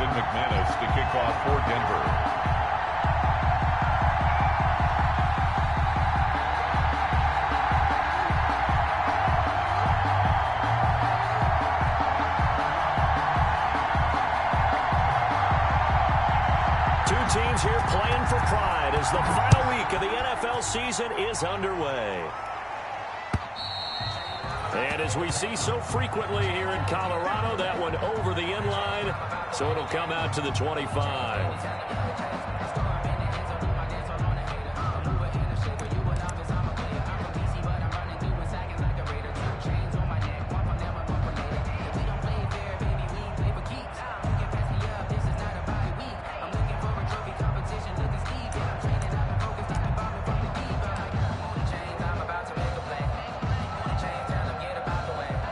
McManus to kick off for Denver. Two teams here playing for pride as the final week of the NFL season is underway. And as we see so frequently here in Colorado, that one over the end line, so it'll come out to the 25.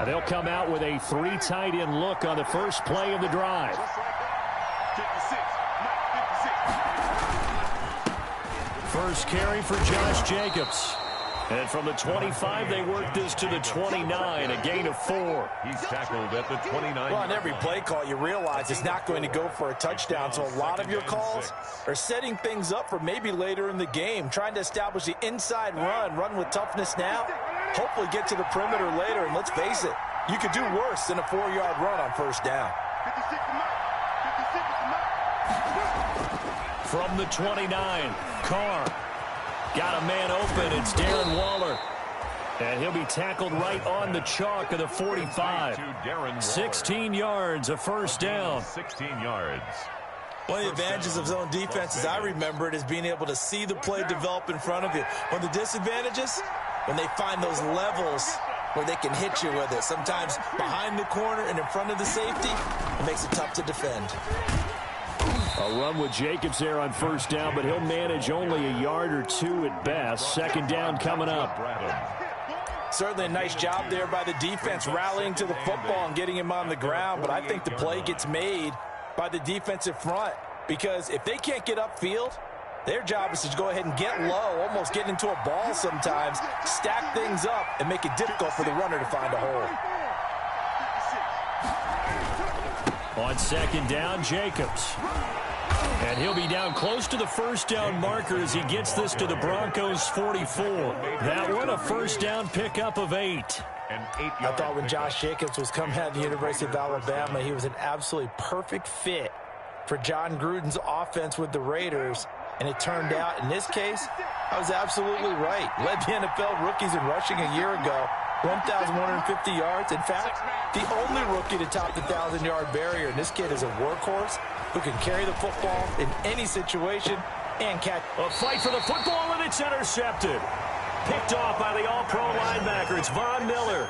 They'll come out with a three tight end look on the first play of the drive. First carry for Josh Jacobs. And from the 25, they work this to the 29, a gain of 4. He's tackled at the 29. Well, on every play call, you realize it's not going to go for a touchdown. So a lot of your calls are setting things up for maybe later in the game, trying to establish the inside run with toughness now. Hopefully get to the perimeter later, and let's face it, you could do worse than a 4-yard run on first down. From the 29, Carr. Got a man open. It's Darren Waller. And he'll be tackled right on the chalk of the 45. 16 yards, a first down. 16 yards. One of the advantages of zone defense, as I remember it, is being able to see the play develop in front of you. One of the disadvantages, when they find those levels where they can hit you with it. Sometimes behind the corner and in front of the safety, it makes it tough to defend. A run with Jacobs there on first down, but he'll manage only a yard or two at best. Second down coming up. Certainly a nice job there by the defense, rallying to the football and getting him on the ground. But I think the play gets made by the defensive front, because if they can't get upfield, their job is to go ahead and get low, almost get into a ball sometimes, stack things up, and make it difficult for the runner to find a hole. On second down, Jacobs. And he'll be down close to the first down marker as he gets this to the Broncos' 44. That one, a first down pickup of 8. I thought when Josh Jacobs was coming out of the University of Alabama, he was an absolutely perfect fit for John Gruden's offense with the Raiders. And it turned out, in this case, I was absolutely right. Led the NFL rookies in rushing a year ago, 1,150 yards. In fact, the only rookie to top the 1,000-yard barrier. And this kid is a workhorse who can carry the football in any situation and catch. A fight for the football, and it's intercepted. Picked off by the all-pro linebacker. It's Von Miller.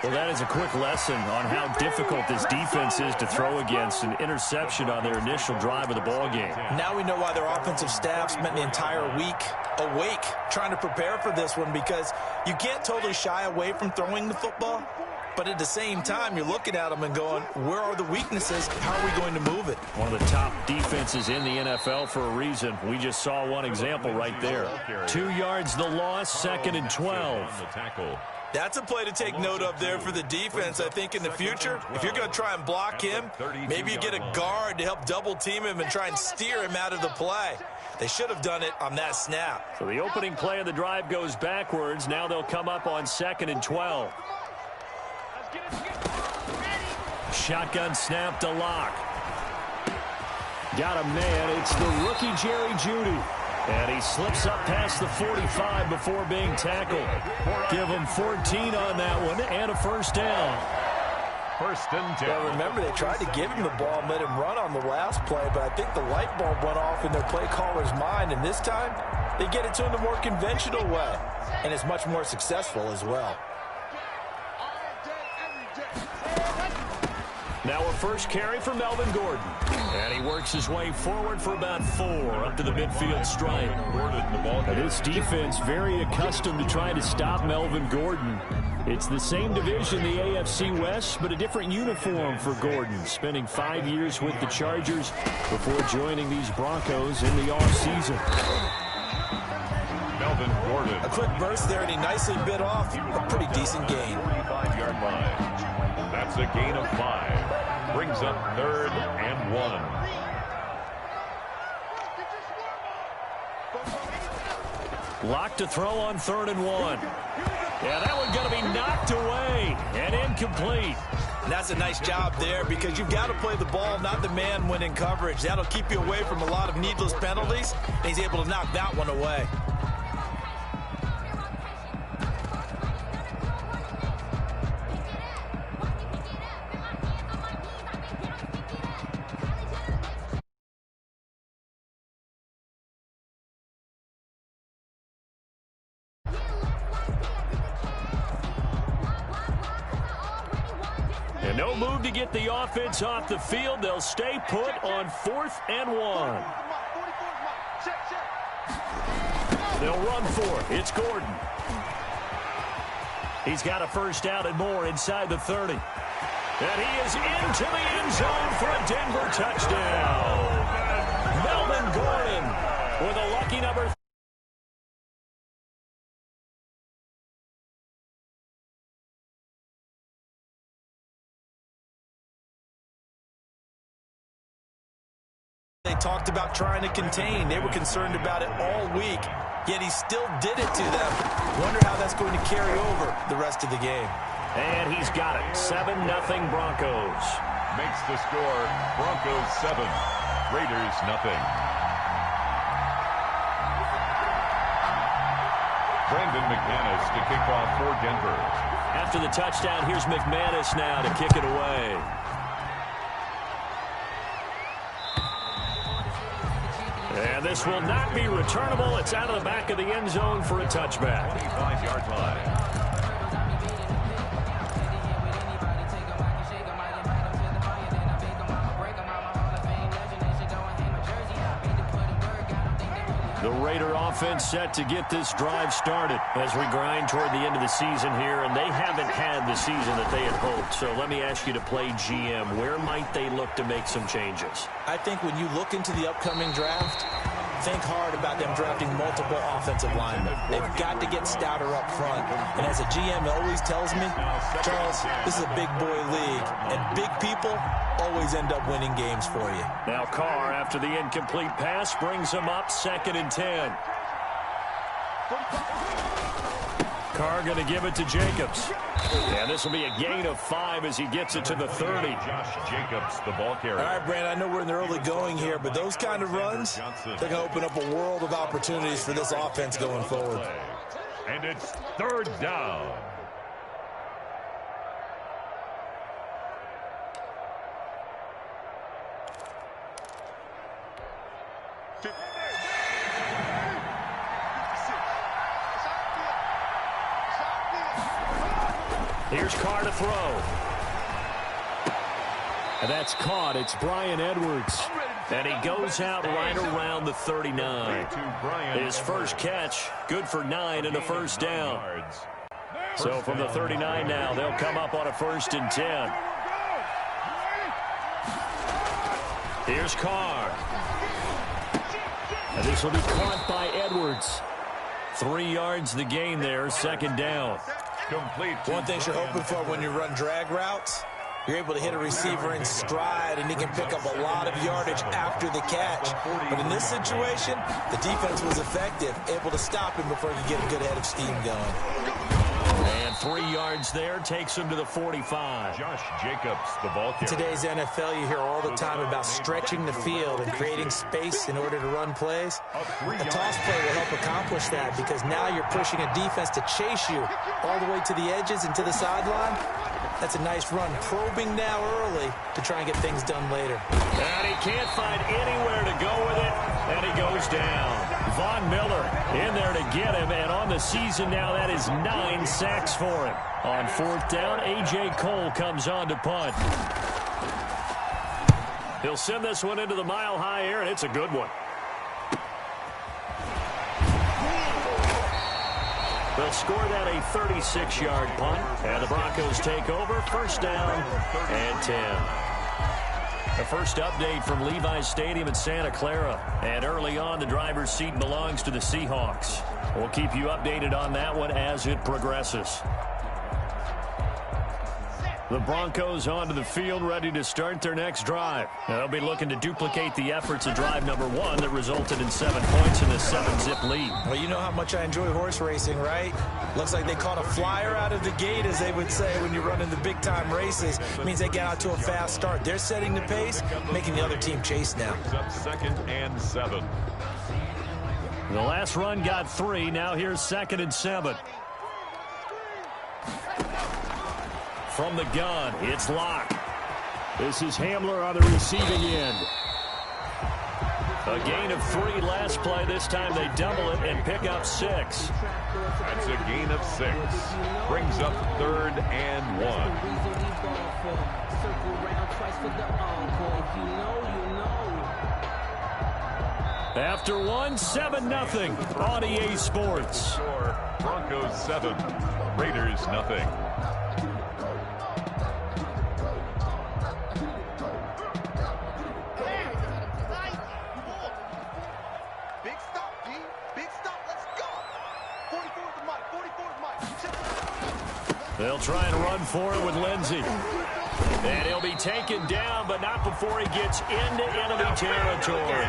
Well, that is a quick lesson on how difficult this defense is to throw against. An interception on their initial drive of the ballgame. Now we know why their offensive staff spent the entire week awake trying to prepare for this one, because you can't totally shy away from throwing the football, but at the same time, you're looking at them and going, where are the weaknesses? How are we going to move it? One of the top defenses in the NFL for a reason. We just saw one example right there. 2 yards the loss, second and 12. That's a play to take note of there for the defense. I think in the future, if you're going to try and block him, maybe you get a guard to help double team him and try and steer him out of the play. They should have done it on that snap. So the opening play of the drive goes backwards. Now they'll come up on second and 12. Shotgun snap to Locke. Got a man. It's the rookie Jerry Jeudy. And he slips up past the 45 before being tackled. Give him 14 on that one and a first down. First and 10. Well, remember, they tried to give him the ball and let him run on the last play, but I think the light bulb went off in their play caller's mind, and this time they get it to him the more conventional way, and it's much more successful as well. Now a first carry for Melvin Gordon. And he works his way forward for about 4 up to the midfield stripe. This defense very accustomed to trying to stop Melvin Gordon. It's the same division, the AFC West, but a different uniform for Gordon, spending 5 years with the Chargers before joining these Broncos in the offseason. Melvin Gordon. A quick burst there, and he nicely bit off a pretty decent gain. 45-yard line. That's a gain of 5. Brings up 3rd and 1. Locked to throw on 3rd and 1. Yeah, that one's going to be knocked away and incomplete. And that's a nice job there because you've got to play the ball, not the man when in coverage. That'll keep you away from a lot of needless penalties, and he's able to knock that one away. And no move to get the offense off the field. They'll stay put on 4th and 1. They'll run for it. It's Gordon. He's got a first down and more inside the 30. And he is into the end zone for a Denver touchdown. Melvin Gordon with a lucky number. They talked about trying to contain. They were concerned about it all week, yet he still did it to them. Wonder how that's going to carry over the rest of the game. And he's got it. 7-0 Broncos. Makes the score Broncos 7, Raiders 0. Brandon McManus to kick off for Denver. After the touchdown, here's McManus now to kick it away. And this will not be returnable. It's out of the back of the end zone for a touchback. 25-yard line. The Raider offense set to get this drive started as we grind toward the end of the season here, and they haven't had the season that they had hoped. So let me ask you to play GM. Where might they look to make some changes? I think when you look into the upcoming draft, think hard about them drafting multiple offensive linemen. They've got to get stouter up front. And as a GM always tells me, Charles, this is a big boy league, and big people always end up winning games for you. Now Carr, after the incomplete pass, brings him up 2nd and 10. Carr going to give it to Jacobs. And this will be a gain of 5 as he gets it to the 30. Josh Jacobs, the ball carrier. All right, Brand, I know we're in the early going here, but those kind of runs, they're going to open up a world of opportunities for this offense going forward. And it's 3rd down. Here's Carr to throw. And that's caught. It's Bryan Edwards. And he goes out right around the 39. His first catch, good for 9 and a first down. So from the 39 now, they'll come up on a 1st and 10. Here's Carr. And this will be caught by Edwards. 3 yards the gain there, 2nd down. Complete. One thing you're hoping for when you run drag routes, you're able to hit a receiver in stride, and he can pick up a lot of yardage after the catch. But in this situation, the defense was effective, able to stop him before he could get a good head of steam going. And 3 yards there takes him to the 45. Josh Jacobs, the ball carrier. In today's NFL, you hear all the time about stretching the field and creating space in order to run plays. A toss play will help accomplish that because now you're pushing a defense to chase you all the way to the edges and to the sideline. That's a nice run, probing now early to try and get things done later. And he can't find anywhere to go with it, and he goes down. Von Miller in there to get him, and on the season now, that is 9 sacks for him. On 4th down, A.J. Cole comes on to punt. He'll send this one into the mile-high air, and it's a good one. They'll score that a 36-yard punt, and the Broncos take over, 1st down and 10. The first update from Levi's Stadium in Santa Clara, and early on, the driver's seat belongs to the Seahawks. We'll keep you updated on that one as it progresses. The Broncos onto the field, ready to start their next drive. They'll be looking to duplicate the efforts of drive number 1 that resulted in 7 points in the 7-zip lead. Well, you know how much I enjoy horse racing, right? Looks like they caught a flyer out of the gate, as they would say when you're running the big-time races. It means they get out to a fast start. They're setting the pace, making the other team chase now. Second and 7. The last run got 3. Now here's 2nd and 7. From the gun, it's Locke. This is Hamler on the receiving end. A gain of 3 last play. This time they double it and pick up 6. That's a gain of 6. Brings up 3rd and 1. After 1, 7-0 on EA Sports. Score, Broncos 7, Raiders nothing. They'll try and run for it with Lindsey. And he'll be taken down, but not before he gets into enemy territory.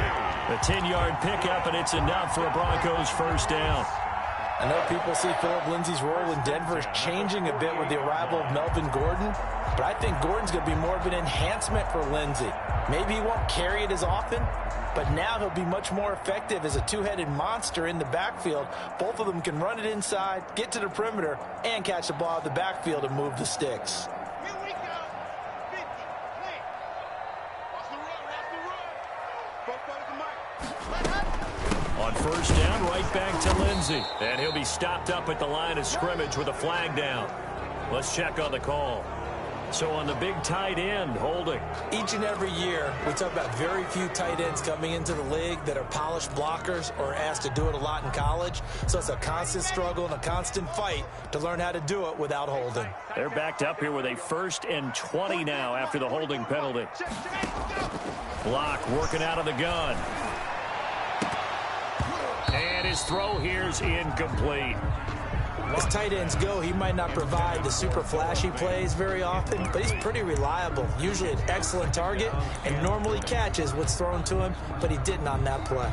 A 10-yard pickup, and it's enough for a Broncos first down. I know people see Phillip Lindsay's role in Denver is changing a bit with the arrival of Melvin Gordon, but I think Gordon's going to be more of an enhancement for Lindsay. Maybe he won't carry it as often, but now he'll be much more effective as a two-headed monster in the backfield. Both of them can run it inside, get to the perimeter, and catch the ball out of the backfield and move the sticks. Here we go. 50, clear. Watch the run, Both brothers are Mike. On first down, right back to Lindsey. And he'll be stopped up at the line of scrimmage with a flag down. Let's check on the call. So on the big tight end, holding. Each and every year, we talk about very few tight ends coming into the league that are polished blockers or asked to do it a lot in college. So it's a constant struggle and a constant fight to learn how to do it without holding. They're backed up here with a 1st and 20 now after the holding penalty. Block working out of the gun. And his throw here's incomplete. As tight ends go, he might not provide the super flashy plays very often, but he's pretty reliable. Usually an excellent target and normally catches what's thrown to him, but he didn't on that play.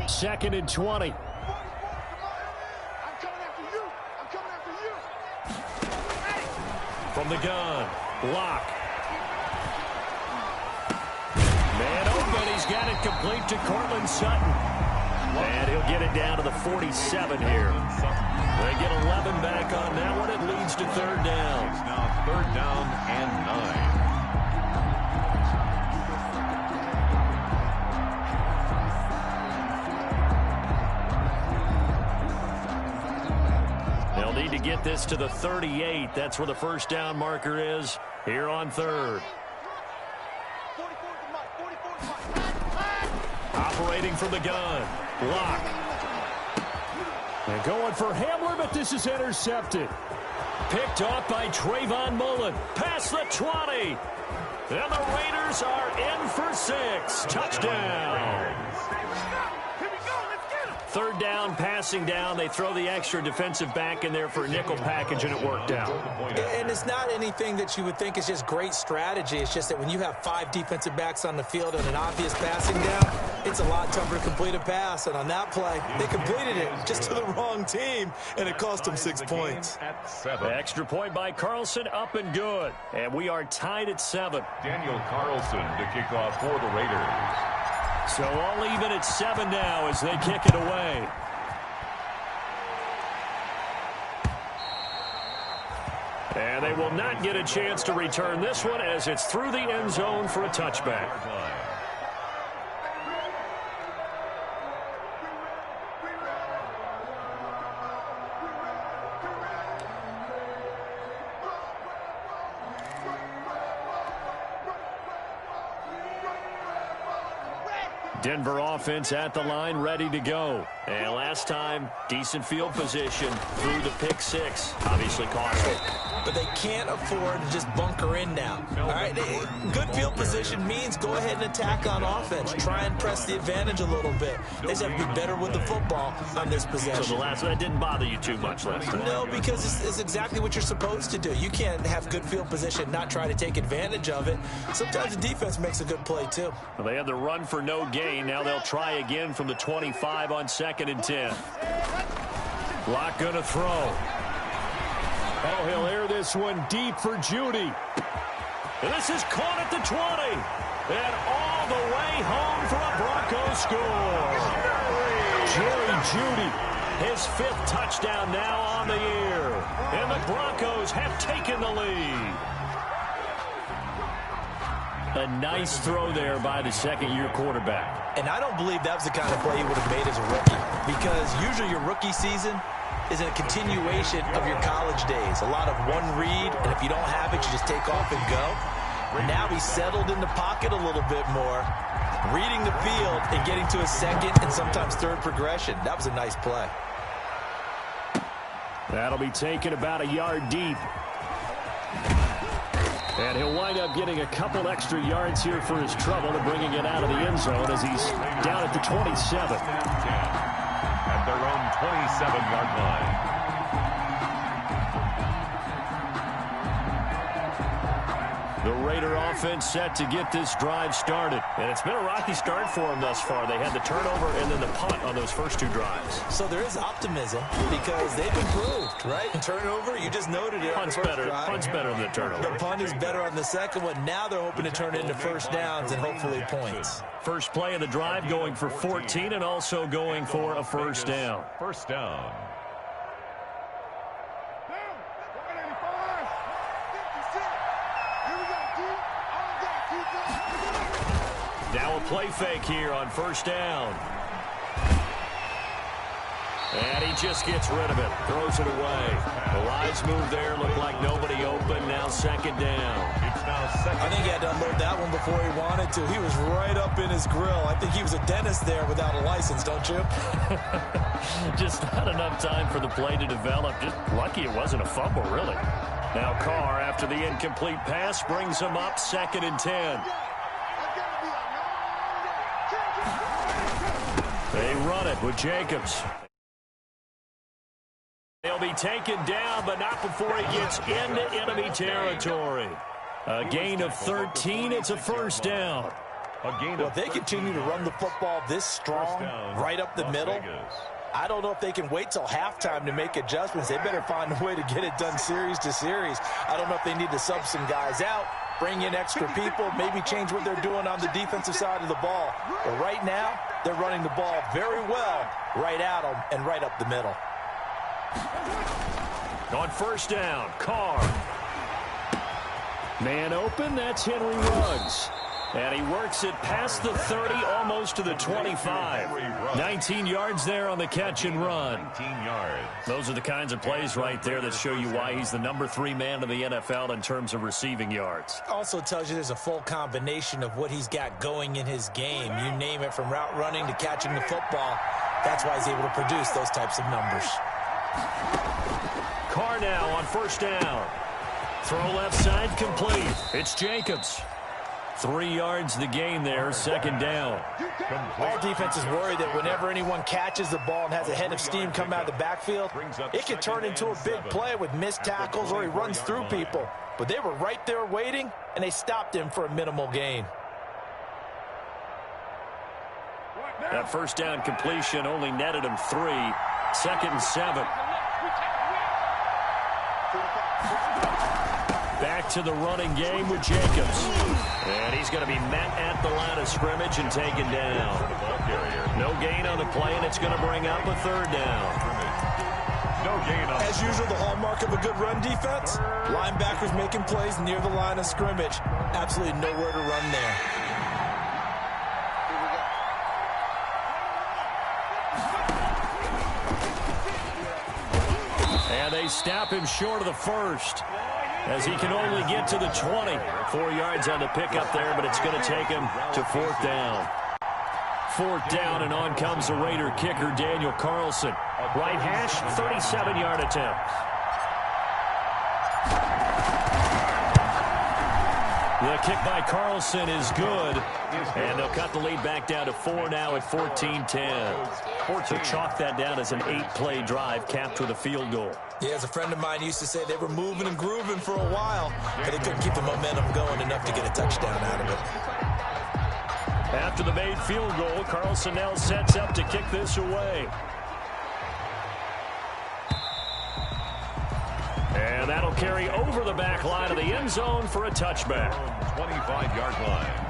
Second and 20. From the gun, Locke. Man open, he's got it complete to Cortland Sutton. And he'll get it down to the 47 here. They get 11 back on that one. It leads to 3rd down. It's now 3rd down and 9. Need to get this to the 38. That's where the first down marker is here on 3rd. Operating from the gun. Block. And going for Hamler, but this is intercepted. Picked off by Trayvon Mullen. Past the 20. And the Raiders are in for 6. Touchdown. 3rd down, passing down. They throw the extra defensive back in there for a nickel package, and it worked out. And it's not anything that you would think is just great strategy. It's just that when you have 5 defensive backs on the field and an obvious passing down, it's a lot tougher to complete a pass. And on that play, they completed it just to the wrong team, and it cost them 6 points. Extra point by Carlson, up and good. And we are tied at 7. Daniel Carlson to kick off for the Raiders. So all even at 7 now as they kick it away. And they will not get a chance to return this one as it's through the end zone for a touchback. Denver offense at the line, ready to go. And last time, decent field position through the pick six. Obviously costly. But they can't afford to just bunker in now. All right, good field position means go ahead and attack on offense. Try and press the advantage a little bit. They just have to be better with the football on this possession. So the last one, that didn't bother you too much last time? No, because it's exactly what you're supposed to do. You can't have good field position, not try to take advantage of it. Sometimes the defense makes a good play, too. Well, they had the run for no gain. Now they'll try again from the 25 on 2nd and 10. Lock going to throw. Oh, he'll air this one deep for Judy. This is caught at the 20. And all the way home for a Broncos score. Jerry Judy, his 5th touchdown now on the year. And the Broncos have taken the lead. A nice throw there by the second-year quarterback. And I don't believe that was the kind of play he would have made as a rookie, because usually your rookie season is a continuation of your college days. A lot of one read, and if you don't have it, you just take off and go. Now he's settled in the pocket a little bit more, reading the field and getting to his second and sometimes third progression. That was a nice play. That'll be taken about a yard deep. And he'll wind up getting a couple extra yards here for his trouble and bringing it out of the end zone as he's down at the 27. At their own 27-yard line. The Raider offense set to get this drive started. And it's been a rocky start for them thus far. They had the turnover and then the punt on those first 2 drives. So there is optimism because they've improved, right? Turnover, you just noted it. Punt's better. Punt's better than the turnover. The punt is better on the second one. Now they're hoping to turn it into first downs and hopefully points. First play of the drive going for 14 and also going for a first down. First down. Now a play fake here on first down. And he just gets rid of it. Throws it away. The lines move there. Looked like nobody open. Now second down. It's now second. I think he had to unload that one before he wanted to. He was right up in his grill. I think he was a dentist there without a license, don't you? Just not enough time for the play to develop. Just lucky it wasn't a fumble, really. Now Carr, after the incomplete pass, brings him up 2nd and 10. They run it with Jacobs. He'll be taken down, but not before he gets into enemy territory. A gain of 13. It's a first down. Well, if they continue to run the football this strong, right up the middle, I don't know if they can wait till halftime to make adjustments. They better find a way to get it done series to series. I don't know if they need to sub some guys out, bring in extra people, maybe change what they're doing on the defensive side of the ball. But right now, they're running the ball very well right at them and right up the middle. On first down, Carr. Man open, that's Henry Ruggs. And he works it past the 30, almost to the 25. 19 yards there on the catch and run. 19 yards. Those are the kinds of plays right there that show you why he's the number 3 man in the NFL in terms of receiving yards. Also tells you there's a full combination of what he's got going in his game. You name it, from route running to catching the football. That's why he's able to produce those types of numbers. Carr now on first down. Throw left side complete. It's Jacobs. 3 yards the gain there, second down. All defenses worry that whenever anyone catches the ball and has a head of steam come out of the backfield, it can turn into a big play with missed tackles or he runs through people. But they were right there waiting, and they stopped him for a minimal gain. That first down completion only netted him 3. 2nd and 7. Back to the running game with Jacobs. And he's going to be met at the line of scrimmage and taken down. No gain on the play, and it's going to bring up a third down. No gain on. As usual, the hallmark of a good run defense, linebackers making plays near the line of scrimmage. Absolutely nowhere to run there. And they stop him short of the first, as he can only get to the 20. 4 yards on the pickup there, but it's going to take him to 4th down. 4th down, and on comes the Raider kicker, Daniel Carlson. Right hash, 37-yard attempt. The kick by Carlson is good, and they'll cut the lead back down to 4 now at 14-10. So chalk that down as an 8-play drive capped with a field goal. Yeah, as a friend of mine used to say, they were moving and grooving for a while, but they couldn't keep the momentum going enough to get a touchdown out of it. After the made field goal, Carlson now sets up to kick this away. And that'll carry over the back line of the end zone for a touchback. 25-yard line.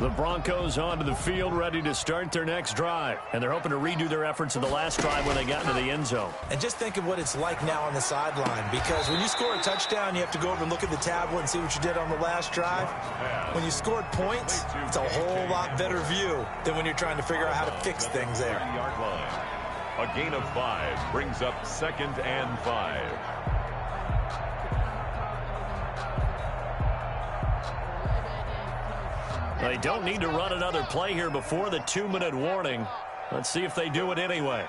The Broncos onto the field, ready to start their next drive. And they're hoping to redo their efforts in the last drive when they got into the end zone. And just think of what it's like now on the sideline, because when you score a touchdown, you have to go over and look at the tablet and see what you did on the last drive. When you scored points, it's a whole lot better view than when you're trying to figure out how to fix things there. A gain of 5 brings up 2nd and 5. They don't need to run another play here before the 2-minute warning. Let's see if they do it anyway.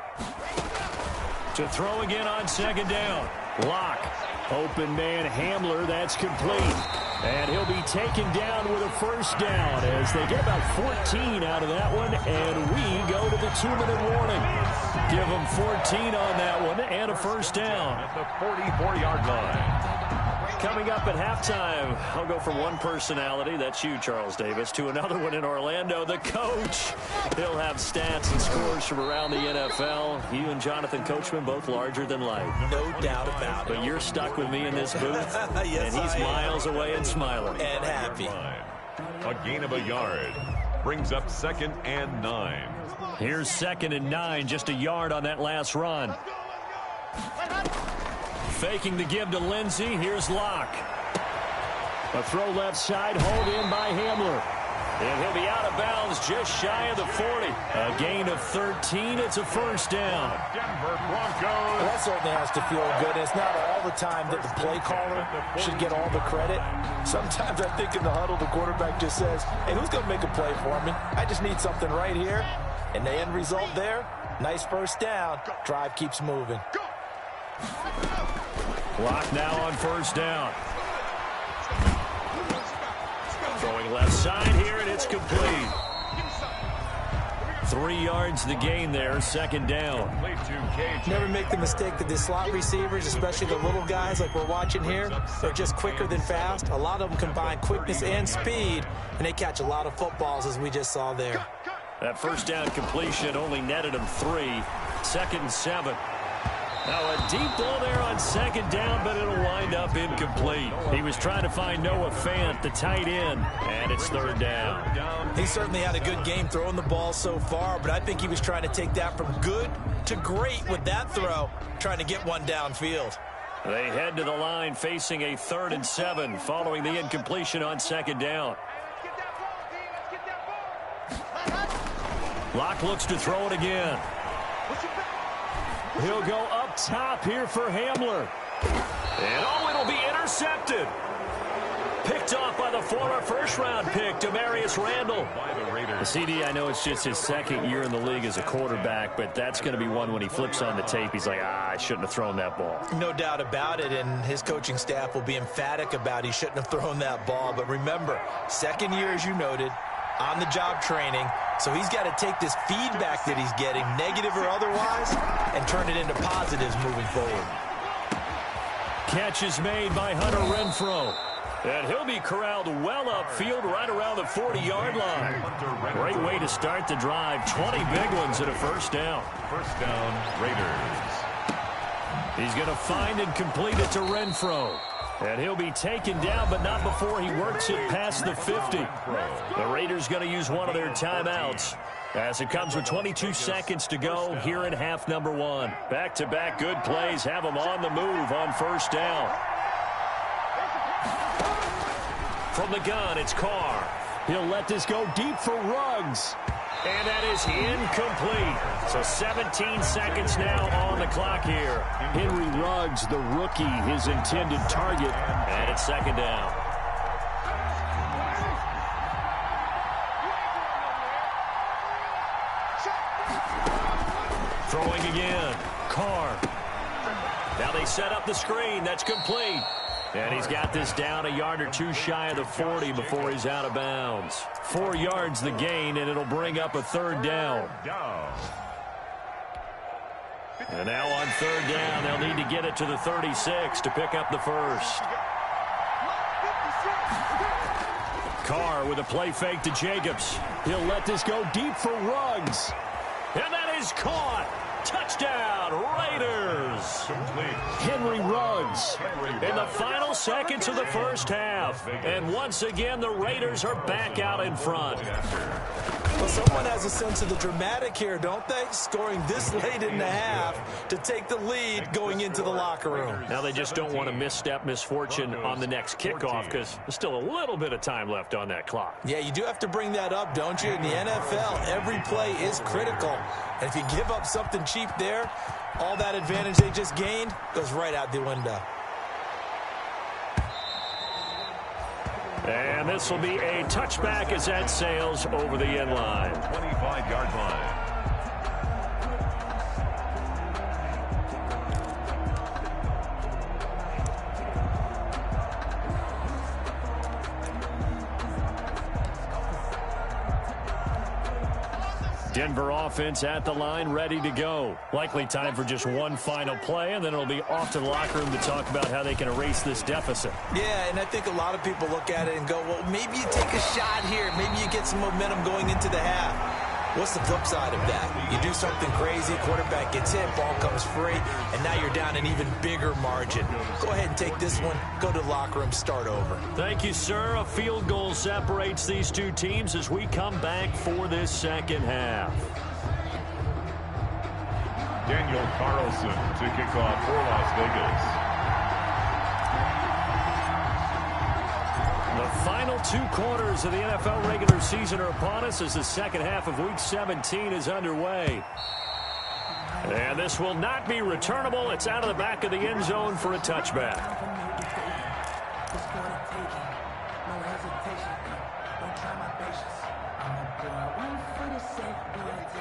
To throw again on 2nd down. Lock. Open man Hamler. That's complete. And he'll be taken down with a 1st down as they get about 14 out of that one. And we go to the 2-minute warning. Give them 14 on that one and a 1st down. At the 44-yard line. Coming up at halftime, I'll go from one personality, that's you, Charles Davis, to another one in Orlando, the coach. He'll have stats and scores from around the NFL. You and Jonathan Coachman, both larger than life. No doubt about it. But you're stuck with me in this booth, yes, and he's miles away and smiling. And happy. A gain of a yard brings up 2nd and 9. Here's 2nd and 9, just a yard on that last run. Faking the give to Lindsey. Here's Locke. A throw left side, hauled in by Hamler. And he'll be out of bounds just shy of the 40. A gain of 13. It's a 1st down. Denver Broncos. Well, that certainly has to feel good. It's not all the time that the play caller should get all the credit. Sometimes I think in the huddle, the quarterback just says, hey, who's going to make a play for me? I just need something right here. And the end result there, nice 1st down. Drive keeps moving. Clock now on 1st down. Throwing left side here, and it's complete. 3 yards the gain there, 2nd down. Never make the mistake that the slot receivers, especially the little guys like we're watching here, are just quicker than fast. A lot of them combine quickness and speed, and they catch a lot of footballs, as we just saw there. That 1st down completion only netted him 3. 2nd and 7. Now a deep ball there on 2nd down, but it'll wind up incomplete. He was trying to find Noah Fant, the tight end, and it's 3rd down. He certainly had a good game throwing the ball so far, but I think he was trying to take that from good to great with that throw, trying to get one downfield. They head to the line facing a 3rd and 7 following the incompletion on 2nd down. Locke looks to throw it again. He'll go up top here for Hamler. And oh, it'll be intercepted. Picked off by the former 1st-round pick, Demarius Randall. The CD, I know it's just his 2nd year in the league as a quarterback, but that's going to be one when he flips on the tape, he's like, I shouldn't have thrown that ball. No doubt about it, and his coaching staff will be emphatic about he shouldn't have thrown that ball. But remember, 2nd year, as you noted, on-the-job training, so he's got to take this feedback that he's getting, negative or otherwise, and turn it into positives moving forward. Catch is made by Hunter Renfrow. And he'll be corralled well upfield right around the 40-yard line. Great way to start the drive. 20 big ones at a 1st down. 1st down, Raiders. He's going to find and complete it to Renfrow. And he'll be taken down, but not before he works it past the 50. The Raiders going to use one of their timeouts as it comes with 22 seconds to go here in half number 1. Back-to-back good plays have them on the move on 1st down. From the gun, it's Carr. He'll let this go deep for Ruggs. And that is incomplete. So 17 seconds now on the clock here. Henry Ruggs, the rookie, his intended target. And it's second down. Throwing again. Carr. Now they set up the screen. That's complete. And he's got this down a yard or two shy of the 40 before he's out of bounds. 4 yards the gain, and it'll bring up a third down. And now on third down, they'll need to get it to the 36 to pick up the first. Carr with a play fake to Jacobs. He'll let this go deep for Ruggs. And that is caught. Touchdown, Raiders. Henry Ruggs in the final seconds of the first half. And once again, the Raiders are back out in front. Well, someone has a sense of the dramatic here, don't they? Scoring this late in the half to take the lead going into the locker room. Now they just don't want to misstep misfortune on the next kickoff because there's still a little bit of time left on that clock. Yeah, you do have to bring that up, don't you? In the NFL, every play is critical. And if you give up something cheap there, all that advantage they just gained goes right out the window. And this will be a touchback as that sails over the end line. 25-yard line. Denver offense at the line, ready to go. Likely time for just one final play, and then it'll be off to the locker room to talk about how they can erase this deficit. Yeah, and I think a lot of people look at it and go, well, maybe you take a shot here. Maybe you get some momentum going into the half. What's the flip side of that? You do something crazy, quarterback gets hit, ball comes free, and now you're down an even bigger margin. Go ahead and take this one, go to the locker room, start over. Thank you, sir. A field goal separates these two teams as we come back for this second half. Daniel Carlson to kick off for Las Vegas. The final 2 quarters of the NFL regular season are upon us as the second half of Week 17 is underway. And this will not be returnable. It's out of the back of the end zone for a touchback.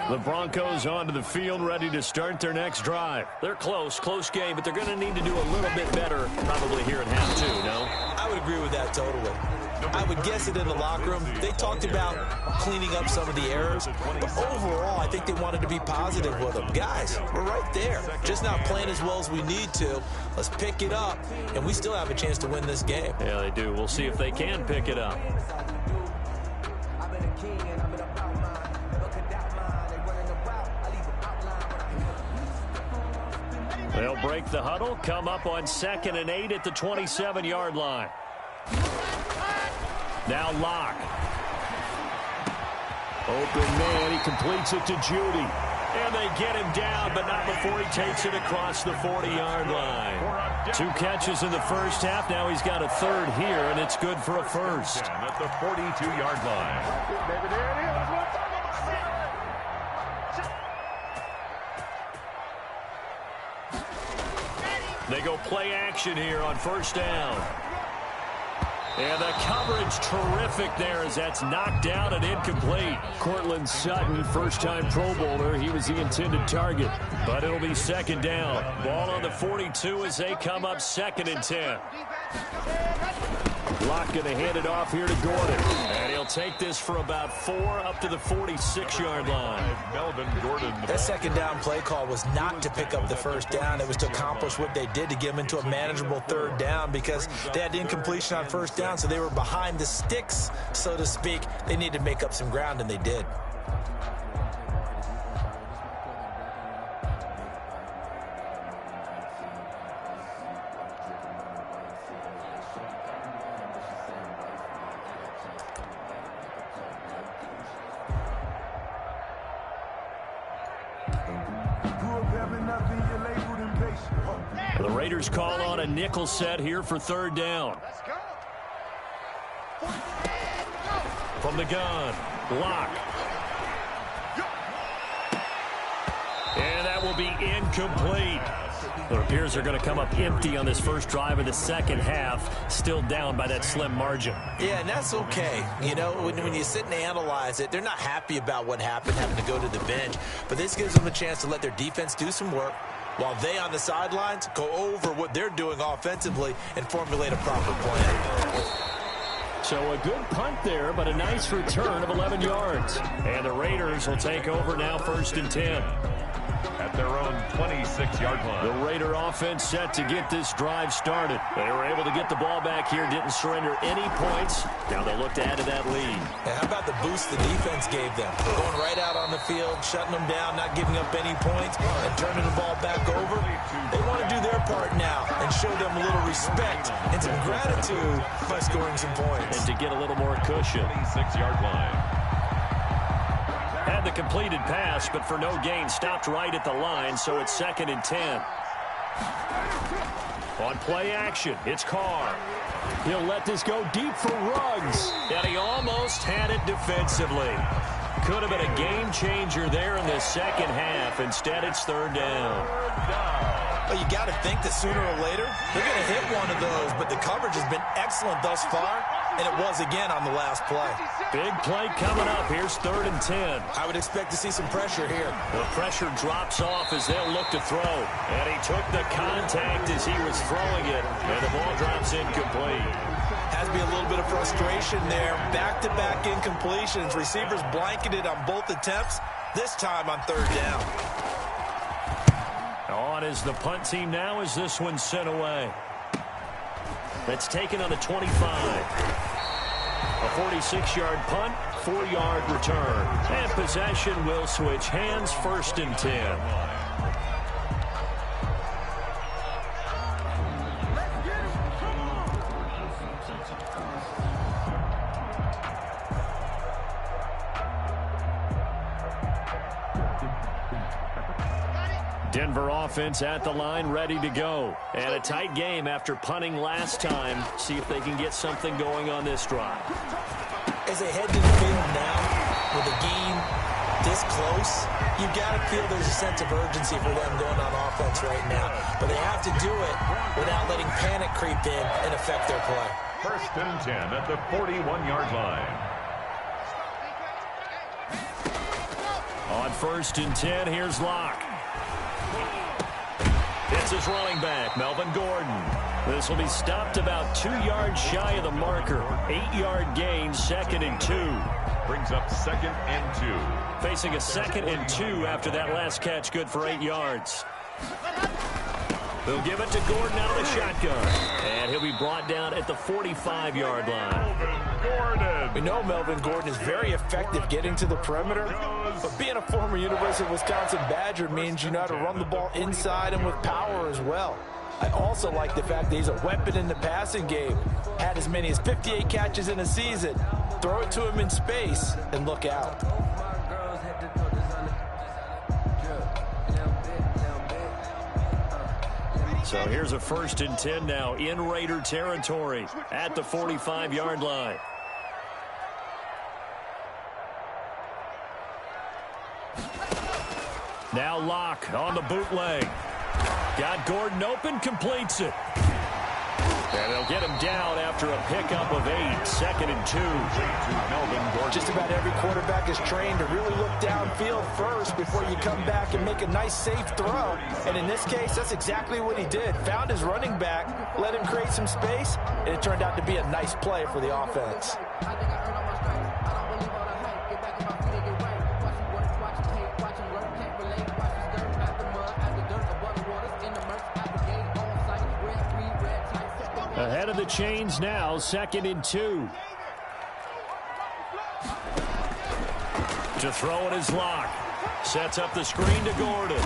The Broncos onto the field, ready to start their next drive. They're close game, but they're going to need to do a little bit better probably here in half 2, no? I would agree with that totally. I would guess it in the locker room. They talked about cleaning up some of the errors, but overall, I think they wanted to be positive with them. Guys, we're right there. Just not playing as well as we need to. Let's pick it up, and we still have a chance to win this game. Yeah, they do. We'll see if they can pick it up. They'll break the huddle, come up on 2nd and 8 at the 27-yard line. Now Locke. Open man, he completes it to Judy. And they get him down, but not before he takes it across the 40-yard line. 2 catches in the first half. Now he's got a third here, and it's good for a first. At the 42-yard line. They go play action here on first down. And the coverage terrific there as that's knocked down and incomplete. Cortland Sutton, first-time Pro Bowler. He was the intended target. But it'll be second down. Ball on the 42 as they come up 2nd and 10. Locke going to hand it off here to Gordon. And he'll take this for about 4 up to the 46-yard line. Melvin Gordon. That second down play call was not to pick up the first down. It was to accomplish what they did to get them into a manageable third down because they had incompletion on first down, so they were behind the sticks, so to speak. They needed to make up some ground, and they did. The Raiders call on a nickel set here for third down. Let's go. From the gun, Locke. And that will be incomplete. It appears they're going to come up empty on this first drive of the second half, still down by that slim margin. Yeah, and that's okay. You know, when you sit and analyze it, they're not happy about what happened, having to go to the bench. But this gives them a chance to let their defense do some work while they on the sidelines go over what they're doing offensively and formulate a proper plan. So a good punt there, but a nice return of 11 yards. And the Raiders will take over now, 1st and 10. At their own 26-yard line. The Raider offense set to get this drive started. They were able to get the ball back here, didn't surrender any points. Now they'll look to add to that lead. And how about the boost the defense gave them? Going right out on the field, shutting them down, not giving up any points, and turning the ball back over. They want to do their part now and show them a little respect and some gratitude by scoring some points. And to get a little more cushion. 26-yard line. Had the completed pass, but for no gain, stopped right at the line, so it's 2nd and 10. On play action, it's Carr. He'll let this go deep for Ruggs, and he almost had it defensively. Could have been a game changer there in the second half. Instead, it's 3rd down. Well, you got to think that sooner or later, they're going to hit one of those, but the coverage has been excellent thus far, and it was again on the last play. Big play coming up. Here's 3rd and 10. I would expect to see some pressure here. The pressure drops off as they'll look to throw. And he took the contact as he was throwing it, and the ball drops incomplete. Has to be a little bit of frustration there. Back-to-back incompletions. Receivers blanketed on both attempts, this time on 3rd down. On is the punt team now as this one's sent away. That's taken on the 25. A 46-yard punt, 4-yard return. And possession will switch hands, 1st and 10. Denver offense at the line, ready to go. And a tight game after punting last time. See if they can get something going on this drive. As they head to the field now, with the game this close, you've got to feel there's a sense of urgency for them going on offense right now. But they have to do it without letting panic creep in and affect their play. 1st and 10 at the 41-yard line. On 1st and 10, here's Locke. It's his running back, Melvin Gordon. This will be stopped about 2 yards shy of the marker. 8-yard gain, 2nd and 2. Brings up 2nd and 2. Facing a 2nd and 2 after that last catch, good for 8 yards. They'll give it to Gordon out of the shotgun. And he'll be brought down at the 45-yard line. We know Melvin Gordon is very effective getting to the perimeter, but being a former University of Wisconsin Badger means you know how to run the ball inside and with power as well. I also like the fact that he's a weapon in the passing game. Had as many as 58 catches in a season. Throw it to him in space and look out. So here's a 1st and 10 now in Raider territory at the 45-yard line. Now Locke on the bootleg. Got Gordon open, completes it. And they'll get him down after a pickup of 8, 2nd and 2. Melvin Gordon. Just about every quarterback is trained to really look downfield first before you come back and make a nice, safe throw. And in this case, that's exactly what he did. Found his running back, let him create some space, and it turned out to be a nice play for the offense. Ahead of the chains now, 2nd and 2. To throw it is Locke. Sets up the screen to Gordon.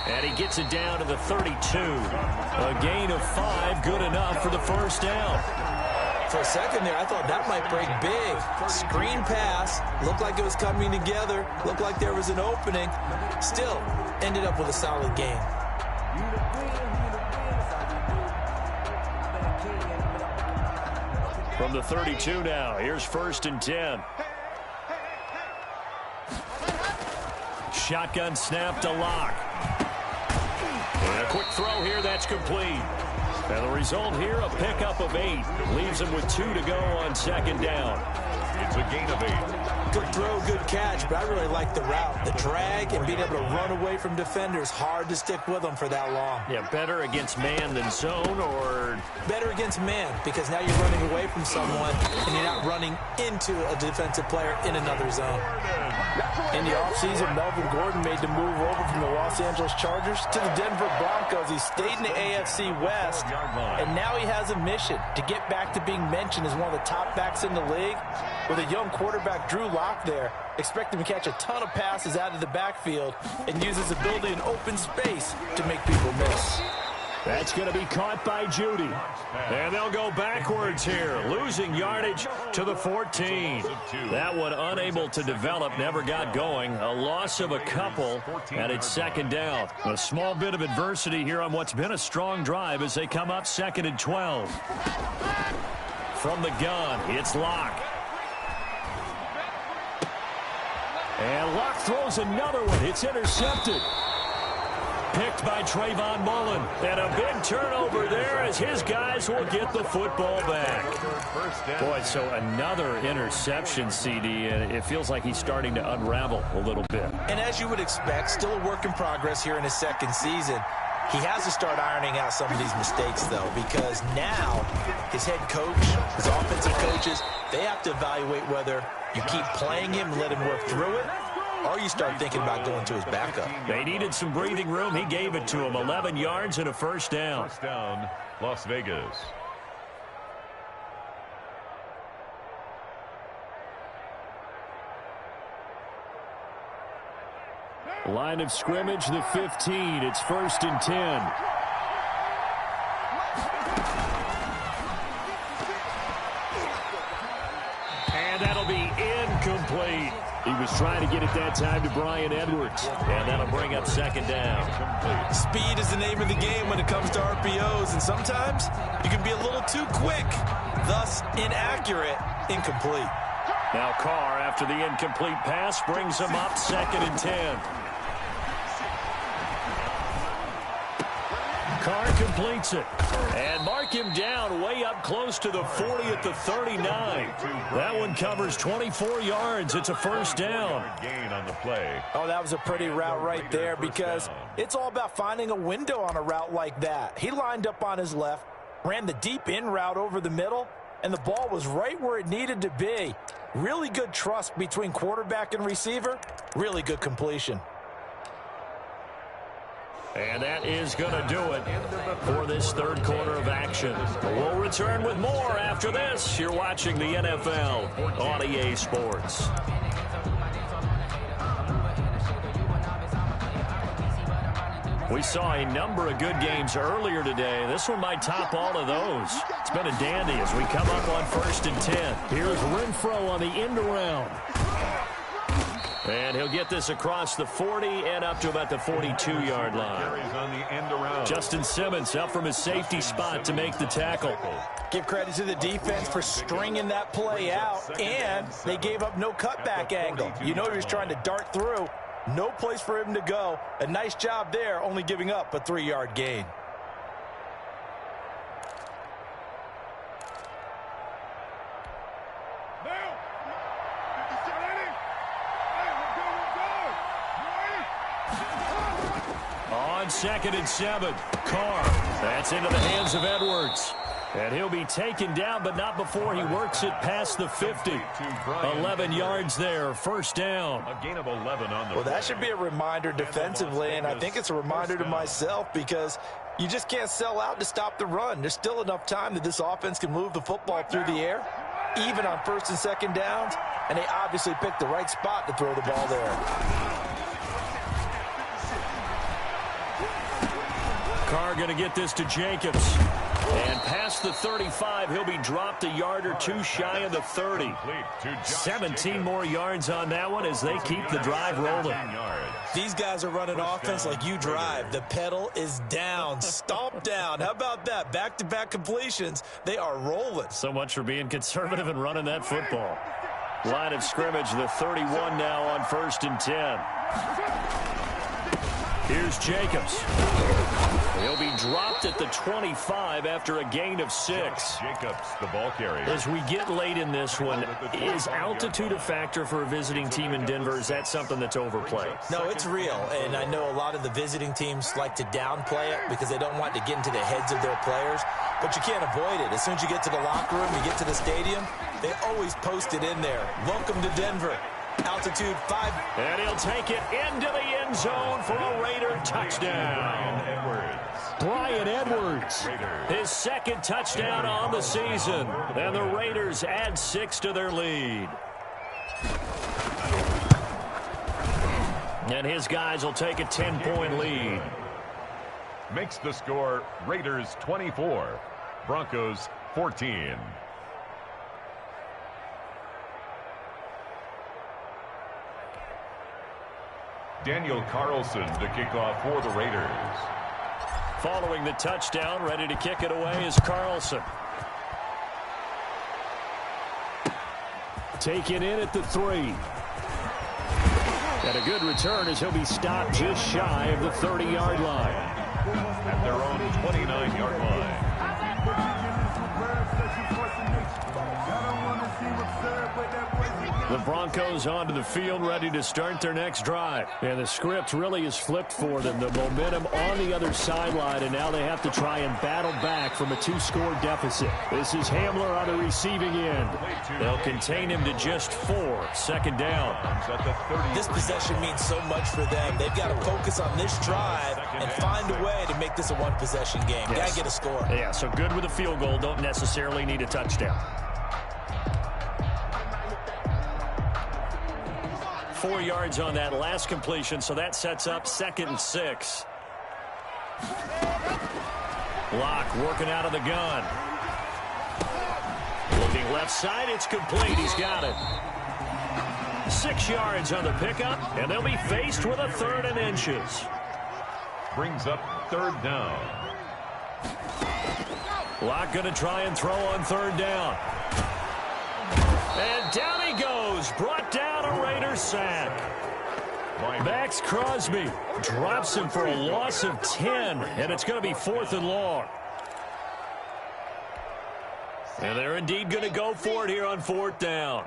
And he gets it down to the 32. A gain of 5, good enough for the 1st down. For a second there, I thought that might break big. Screen pass, looked like it was coming together, looked like there was an opening. Still, ended up with a solid gain. From the 32 now, here's 1st and 10. Shotgun snap to Locke. And a quick throw here, that's complete. And the result here, a pickup of 8. Leaves him with 2 to go on 2nd down. It's a gain of 8. Good throw, good catch, but I really like the route. The drag and being able to run away from defenders, hard to stick with them for that long. Yeah, better against man than zone, or? Better against man, because now you're running away from someone and you're not running into a defensive player in another zone. In the offseason, Melvin Gordon made the move over from the Los Angeles Chargers to the Denver Broncos. He stayed in the AFC West, and now he has a mission to get back to being mentioned as one of the top backs in the league. With a young quarterback, Drew Lock, there, expect him to catch a ton of passes out of the backfield and use his ability in open space to make people miss. That's going to be caught by Judy. And they'll go backwards here, losing yardage to the 14. That one unable to develop, never got going. A loss of a couple, and it's 2nd down. A small bit of adversity here on what's been a strong drive as they come up 2nd and 12. From the gun, it's Locke. And Locke throws another one. It's intercepted. Picked by Trayvon Mullen. And a big turnover there as his guys will get the football back. Boy, so another interception, CD, and it feels like he's starting to unravel a little bit. And as you would expect, still a work in progress here in his 2nd season. He has to start ironing out some of these mistakes, though, because now his head coach, his offensive coaches, they have to evaluate whether you keep playing him and let him work through it, or you start thinking about going to his backup. They needed some breathing room. He gave it to him. 11 yards and a 1st down. 1st down, Las Vegas. Line of scrimmage, the 15. It's 1st and 10. And that'll be incomplete. He was trying to get it that time to Brian Edwards. And that'll bring up 2nd down. Speed is the name of the game when it comes to RPOs, and sometimes you can be a little too quick, thus inaccurate, incomplete. Now Carr, after the incomplete pass, brings him up 2nd and 10. Carr completes it. And mark him down way up close to the 40 at the 39. That one covers 24 yards. It's a 1st down. Gain on the play. Oh, that was a pretty route right there, because it's all about finding a window on a route like that. He lined up on his left, ran the deep in route over the middle, and the ball was right where it needed to be. Really good trust between quarterback and receiver. Really good completion. And that is going to do it for this 3rd quarter of action. We'll return with more after this. You're watching the NFL on EA Sports. We saw a number of good games earlier today. This one might top all of those. It's been a dandy as we come up on 1st and 10. Here's Renfro on the end around. And he'll get this across the 40 and up to about the 42-yard line. Justin Simmons up from his safety spot to make the tackle. Give credit to the defense for stringing that play out, and they gave up no cutback angle. You know he was trying to dart through. No place for him to go. A nice job there, only giving up a 3-yard gain. On 2nd and 7, Carr. That's into the hands of Edwards. And he'll be taken down, but not before he works it past the 50. 11 yards there, 1st down. A gain of 11 on the Well, that should be a reminder defensively, and I think it's a reminder to myself, because you just can't sell out to stop the run. There's still enough time that this offense can move the football through the air, even on 1st and 2nd downs, and they obviously picked the right spot to throw the ball there. Carr going to get this to Jacobs. And past the 35, he'll be dropped a yard or two shy of the 30. 17 more yards on that one as they keep the drive rolling. These guys are running offense like you drive. The pedal is down, stomp down. How about that? Back-to-back completions. They are rolling. So much for being conservative and running that football. Line of scrimmage, the 31 now on 1st and 10. Here's Jacobs. He'll be dropped at the 25 after a gain of 6. Jacobs, the ball carrier. As we get late in this one, is altitude a factor for a visiting team in Denver? Is that something that's overplayed? No, it's real, and I know a lot of the visiting teams like to downplay it because they don't want to get into the heads of their players, but you can't avoid it. As soon as you get to the locker room, you get to the stadium, they always post it in there. Welcome to Denver. Altitude 5. And he'll take it into the end zone for a Raider touchdown. Bryan Edwards, his second touchdown on the season. And the Raiders add 6 to their lead. And his guys will take a 10-point lead. Makes the score Raiders 24, Broncos 14. Daniel Carlson to kick off for the Raiders. Following the touchdown, ready to kick it away is Carlson. Taken in at the 3. And a good return as he'll be stopped just shy of the 30-yard line. At their own 29-yard line. The Broncos onto the field, ready to start their next drive. And the script really is flipped for them. The momentum on the other sideline, and now they have to try and battle back from a 2-score deficit. This is Hamler on the receiving end. They'll contain him to just 4. 2nd down. This possession means so much for them. They've got to focus on this drive and find a way to make this a one-possession game. Yes. Got to get a score. Yeah, so good with a field goal. Don't necessarily need a touchdown. 4 yards on that last completion, so that sets up 2nd and 6. Locke working out of the gun. Looking left side, it's complete. He's got it. 6 yards on the pickup, and they'll be faced with a 3rd and inches. Brings up 3rd down. Locke going to try and throw on 3rd down. And down he goes. Brought down a Raiders sack. Max Crosby drops him for a loss of 10, and it's going to be 4th and long. And they're indeed going to go for it here on 4th down.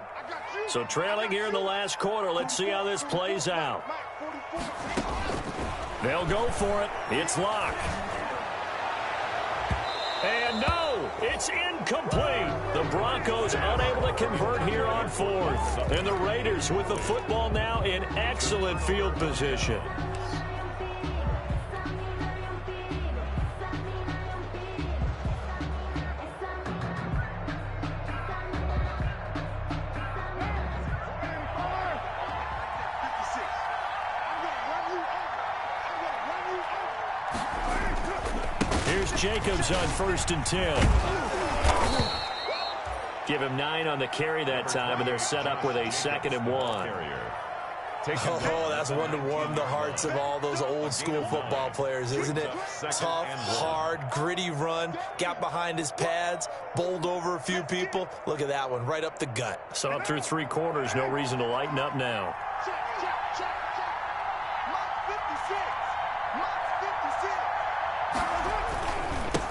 So trailing here in the last quarter, let's see how this plays out. They'll go for it. It's Locke. And no, it's incomplete. The Broncos unable to convert here on 4th. And the Raiders with the football now in excellent field position. Here's Jacobs on 1st and 10. Give him 9 on the carry that time, and they're set up with a 2nd and 1. Oh, that's one to warm the hearts of all those old school football players, isn't it? Tough, hard, gritty run, got behind his pads, bowled over a few people. Look at that one, right up the gut. So up through 3 quarters, no reason to lighten up now.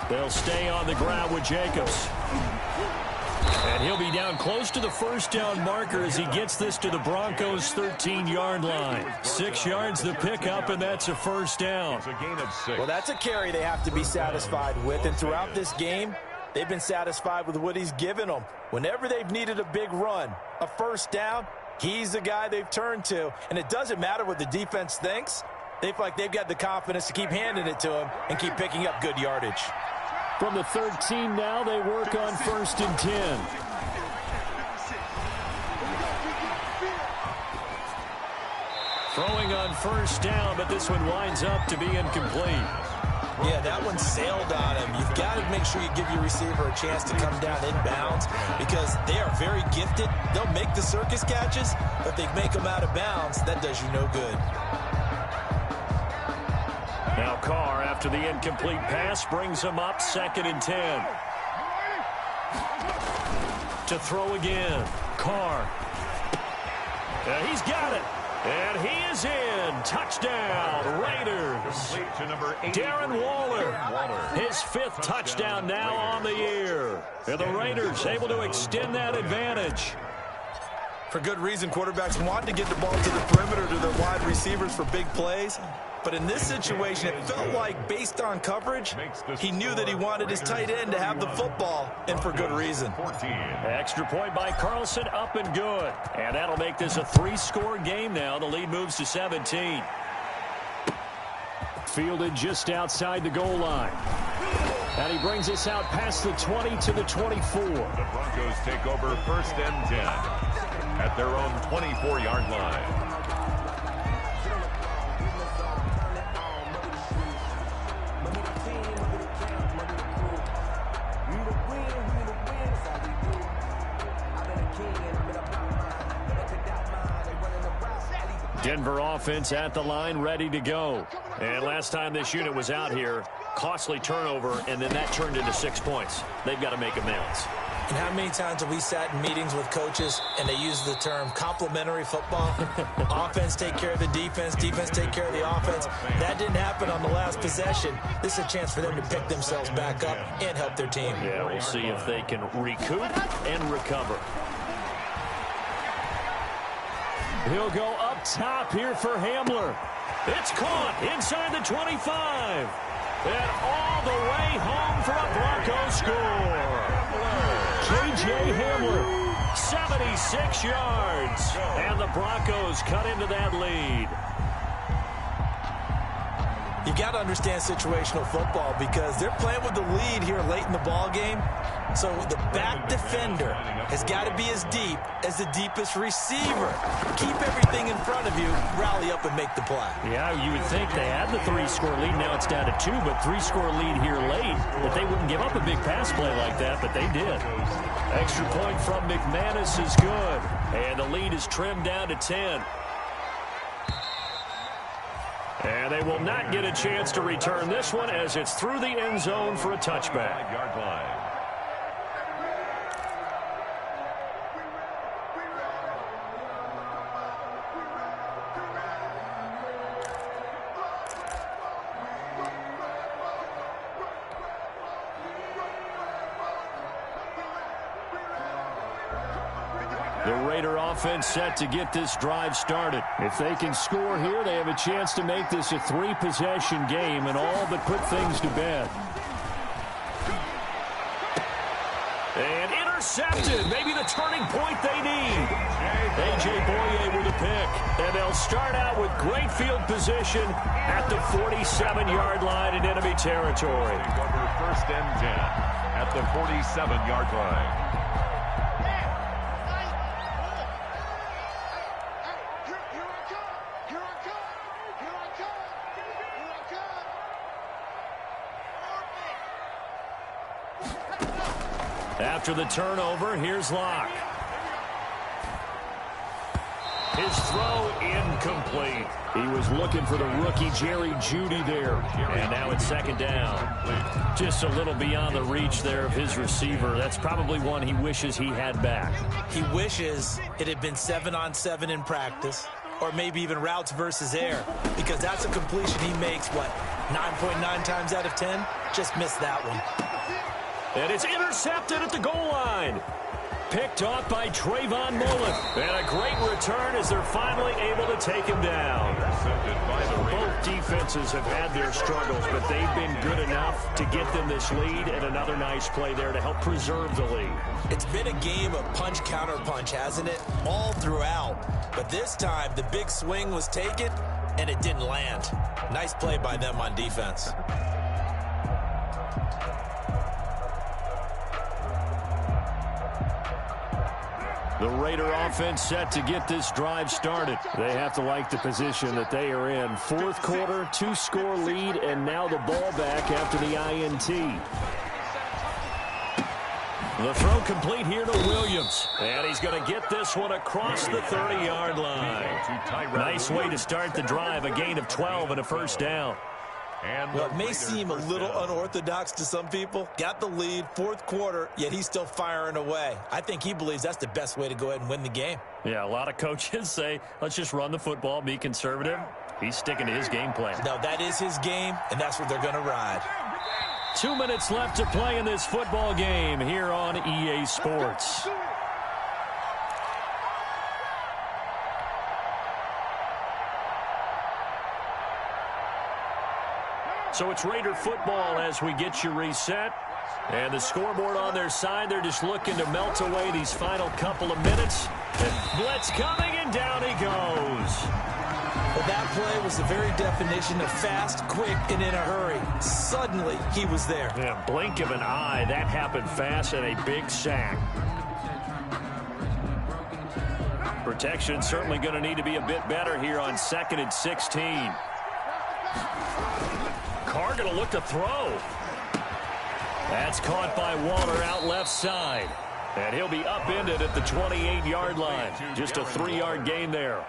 They'll stay on the ground with Jacobs. And he'll be down close to the 1st down marker as he gets this to the Broncos' 13-yard line. 6 yards the pickup, and that's a 1st down. It's a gain of 6. Well, that's a carry they have to be satisfied with. And throughout this game, they've been satisfied with what he's given them. Whenever they've needed a big run, a 1st down, he's the guy they've turned to. And it doesn't matter what the defense thinks. They feel like they've got the confidence to keep handing it to him and keep picking up good yardage. From the 13 now, they work on 1st and 10. Throwing on 1st down, but this one winds up to be incomplete. Yeah, that one sailed on him. You've got to make sure you give your receiver a chance to come down inbounds because they are very gifted. They'll make the circus catches, but they make them out of bounds. That does you no good. Now Carr, after the incomplete pass, brings him up 2nd and 10. To throw again. Carr. He's got it. And he is in. Touchdown, Raiders. Darren Waller, his 5th touchdown now on the year. And the Raiders able to extend that advantage. For good reason, quarterbacks want to get the ball to the perimeter to their wide receivers for big plays. But in this situation, it felt like, based on coverage, he knew that he wanted his tight end to have the football, and for good reason. Extra point by Carlson, up and good. And that'll make this a 3-score game now. The lead moves to 17. Fielded just outside the goal line. And he brings us out past the 20 to the 24. The Broncos take over 1st and 10 at their own 24-yard line. Denver offense at the line, ready to go. And last time this unit was out here, costly turnover, and then that turned into 6 points. They've got to make amends. And how many times have we sat in meetings with coaches and they use the term complementary football? Offense take care of the defense, defense take care of the offense. That didn't happen on the last possession. This is a chance for them to pick themselves back up and help their team. Yeah, we'll see if they can recoup and recover. He'll go up top here for Hamler. It's caught inside the 25. And all the way home for a Broncos score. J.J. Hamler, 76 yards. And the Broncos cut into that lead. You got to understand situational football because they're playing with the lead here late in the ball game. So the back defender has got to be as deep as the deepest receiver. Keep everything in front of you, rally up and make the play. Yeah, you would think they had the 3-score lead. Now it's down to 2, but 3-score lead here late. That they wouldn't give up a big pass play like that, but they did. Extra point from McManus is good. And the lead is trimmed down to 10. And they will not get a chance to return this one as it's through the end zone for a touchback. The Raider offense set to get this drive started. If they can score here, they have a chance to make this a 3-possession game and all but put things to bed. And intercepted. Maybe the turning point they need. A.J. Boye with a pick. And they'll start out with great field position at the 47-yard line in enemy territory. Over 1st and 10 at the 47-yard line. After the turnover, here's Locke. His throw incomplete. He was looking for the rookie Jerry Jeudy there. And now it's 2nd down. Just a little beyond the reach there of his receiver. That's probably one he wishes he had back. He wishes it had been 7-on-7 in practice, or maybe even routes versus air, because that's a completion he makes, 9.9 times out of 10? Just missed that one. And it's intercepted at the goal line. Picked off by Trayvon Mullen. And a great return as they're finally able to take him down. Both defenses have had their struggles, but they've been good enough to get them this lead, and another nice play there to help preserve the lead. It's been a game of punch-counter-punch, hasn't it? All throughout. But this time, the big swing was taken, and it didn't land. Nice play by them on defense. The Raider offense set to get this drive started. They have to like the position that they are in. Fourth quarter, 2-score lead, and now the ball back after the INT. The throw complete here to Williams. And he's going to get this one across the 30-yard line. Nice way to start the drive. A gain of 12 and a first down. Well, it may seem a little unorthodox to some people. Got the lead, fourth quarter, yet he's still firing away. I think he believes that's the best way to go ahead and win the game. Yeah, a lot of coaches say, let's just run the football, be conservative. He's sticking to his game plan. No, that is his game, and that's what they're going to ride. 2 minutes left to play in this football game here on EA Sports. So it's Raider football as we get you reset. And the scoreboard on their side, they're just looking to melt away these final couple of minutes. And blitz coming, and down he goes. Well, that play was the very definition of fast, quick, and in a hurry. Suddenly, he was there. Yeah, blink of an eye. That happened fast, and a big sack. Protection certainly going to need to be a bit better here on 2nd and 16. Carr going to look to throw. That's caught by Waller out left side. And he'll be upended at the 28-yard line. Just a 3-yard gain there.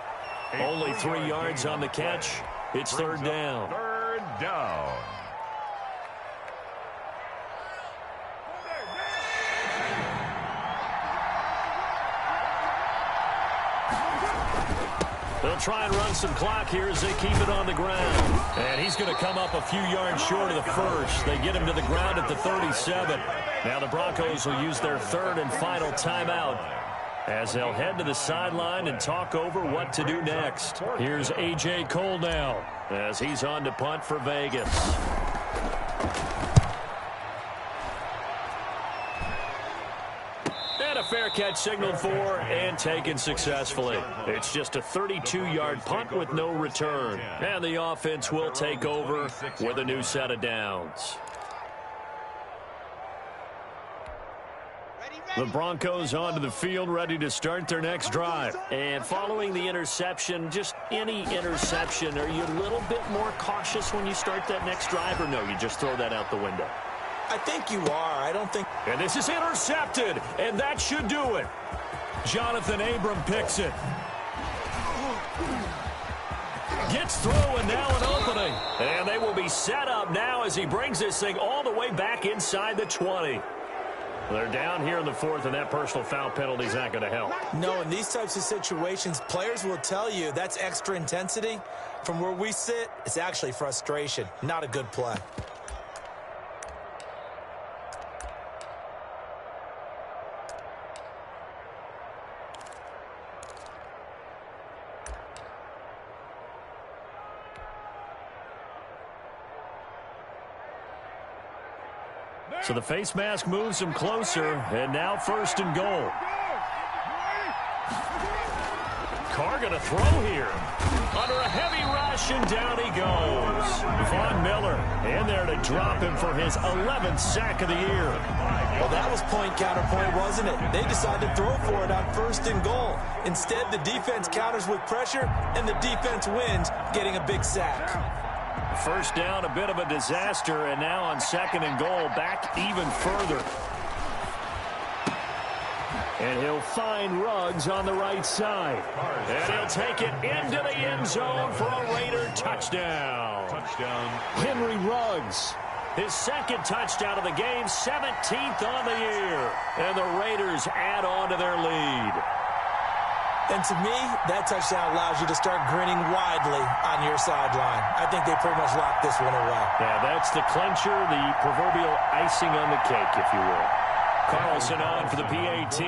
Only 3 yards on the catch. It's third down. Third down. They'll try and run some clock here as they keep it on the ground. And he's going to come up a few yards short of the first. They get him to the ground at the 37. Now the Broncos will use their third and final timeout as they'll head to the sideline and talk over what to do next. Here's A.J. Cole now as he's on to punt for Vegas. And a fair catch signaled for and taken successfully. It's just a 32-yard punt with no return. And the offense will take over with a new set of downs. The Broncos onto the field, ready to start their next drive. And following the interception, just any interception, are you a little bit more cautious when you start that next drive, or no, you just throw that out the window? I think you are. I don't think... And this is intercepted, and that should do it. Jonathan Abram picks it. Gets through, and now an opening. And they will be set up now as he brings this thing all the way back inside the 20. They're down here in the fourth, and that personal foul penalty is not going to help. No, in these types of situations, players will tell you that's extra intensity. From where we sit, it's actually frustration, not a good play. So the face mask moves him closer, and now first and goal. Carr going to throw here. Under a heavy rush, and down he goes. Von Miller in there to drop him for his 11th sack of the year. Well, that was point counterpoint, wasn't it? They decided to throw for it on first and goal. Instead, the defense counters with pressure, and the defense wins, getting a big sack. First down, a bit of a disaster, and now on 2nd and goal, back even further. And he'll find Ruggs on the right side. And he'll take it into the end zone for a Raider touchdown. Henry Ruggs, his second touchdown of the game, 17th on the year. And the Raiders add on to their lead. And to me, that touchdown allows you to start grinning widely on your sideline. I think they pretty much locked this one away. Yeah, that's the clincher, the proverbial icing on the cake, if you will. Carlson on for the PAT.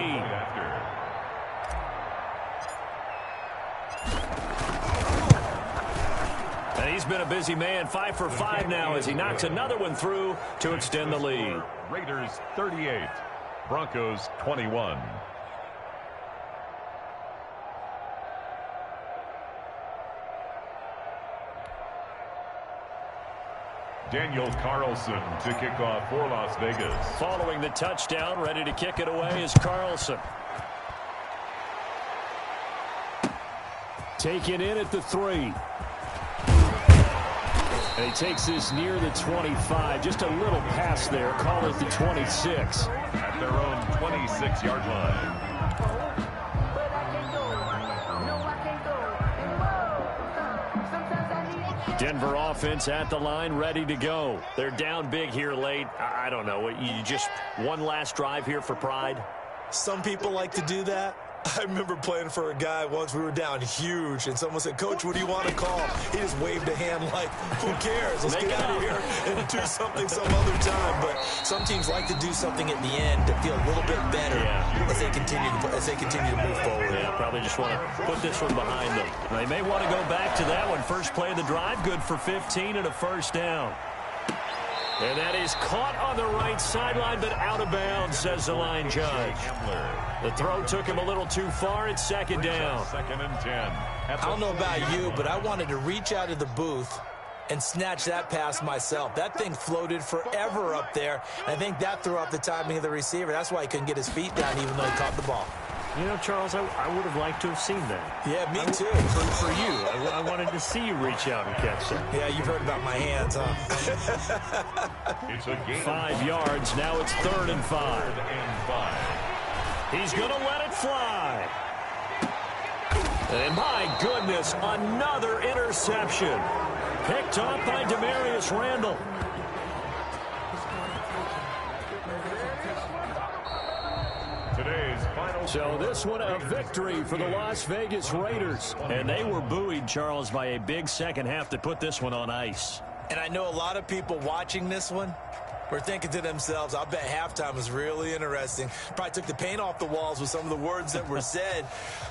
And he's been a busy man, 5 for 5 now as he knocks another one through to extend the lead. Raiders 38, Broncos 21. Daniel Carlson to kick off for Las Vegas. Following the touchdown, ready to kick it away is Carlson. Taken in at the 3. And he takes this near the 25. Just a little pass there. Call it the 26. At their own 26-yard line. Denver offense at the line, ready to go. They're down big here late. I don't know. You just one last drive here for pride? Some people like to do that. I remember playing for a guy once. We were down huge, and someone said, "Coach, what do you want to call?" He just waved a hand like, "Who cares? Let's get out of here and do something some other time." But some teams like to do something at the end to feel a little bit better as they continue to move forward. Yeah, probably just want to put this one behind them. They may want to go back to that one. First play of the drive, good for 15 and a first down. And that is caught on the right sideline, but out of bounds, says the line judge. The throw took him a little too far. It's second down. 2nd and 10. I don't know about you, but I wanted to reach out of the booth and snatch that pass myself. That thing floated forever up there. I think that threw off the timing of the receiver. That's why he couldn't get his feet down even though he caught the ball. You know, Charles, I would have liked to have seen that. Yeah, me too. For you. I wanted to see you reach out and catch that. Yeah, you've heard about my hands, huh? It's a gain 5 yards. Now it's 3rd and 5. 3rd and 5. He's going to let it fly. And my goodness, another interception. Picked off by Demarius Randall. Today's final. So this one a victory for the Las Vegas Raiders. And they were buoyed, Charles, by a big second half to put this one on ice. And I know a lot of people watching this one were thinking to themselves, I bet halftime was really interesting. Probably took the paint off the walls with some of the words that were said.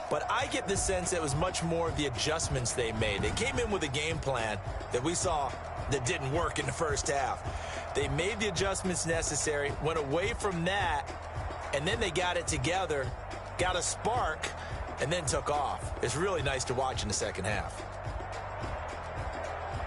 But I get the sense that it was much more of the adjustments they made. They came in with a game plan that we saw that didn't work in the first half. They made the adjustments necessary, went away from that, and then they got it together, got a spark, and then took off. It's really nice to watch in the second half.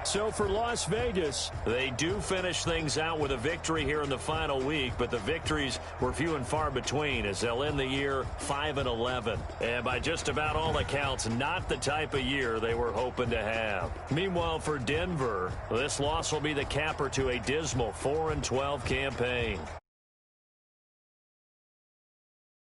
So for Las Vegas, they do finish things out with a victory here in the final week, but the victories were few and far between as they'll end the year 5-11. And by just about all accounts, not the type of year they were hoping to have. Meanwhile, for Denver, this loss will be the capper to a dismal 4-12 campaign.